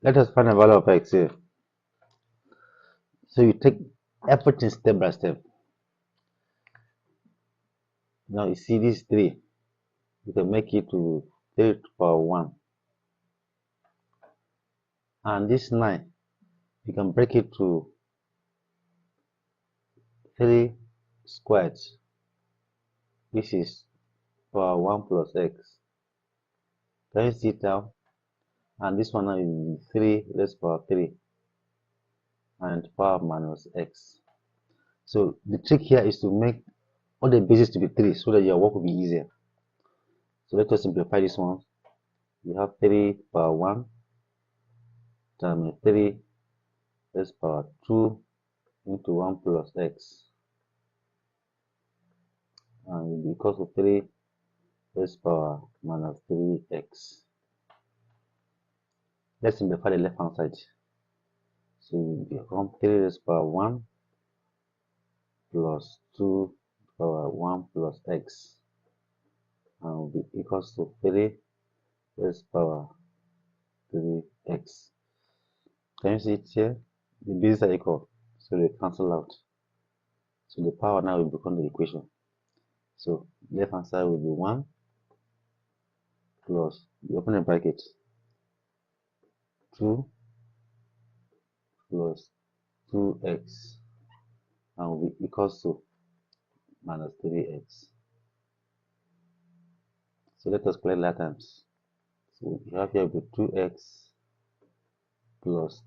Let us find the value of x here. So you take everything step by step. Now you see this 3. You can make it to 3 to the power 1. And this 9, you can break it to 3 squared, which is power 1 plus x. Can you see it down? And this one now is 3 raised to power 3 and power minus x. So the trick here is to make all the bases to be 3 so that your work will be easier. So let us simplify this one. You have 3 power 1 times 3 raised to power 2 into 1 plus x, and will be equal to 3 raised to power minus 3x. Let's simplify the left hand side. So it will become 3 raised to power 1 plus 2 power 1 plus x, and will be equals to 3 raised to power 3x. Can you see it here? The bases are equal, so they cancel out. So the power now will become the equation. So left hand side will be 1 plus, you open a bracket, 2 plus 2x, and will be equals to minus 3x. So let us play that times. So we have here will be 2x plus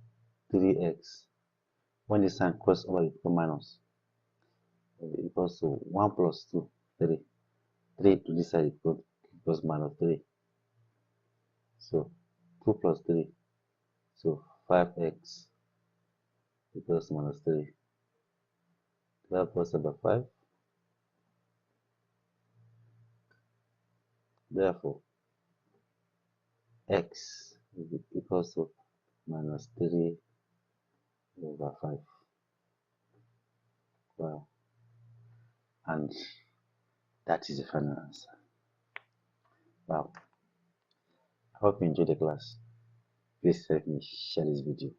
3x. When the sign cross over, it becomes minus. It will be equals to 1 plus 2, 3. 3 to this side equals minus 3. So 2 plus 3, so 5x equals minus 3. 12 plus by 5. Therefore, x equals to minus 3 over 5. Wow. And that is the final answer. Wow. I hope you enjoyed the class. Please help me share this video.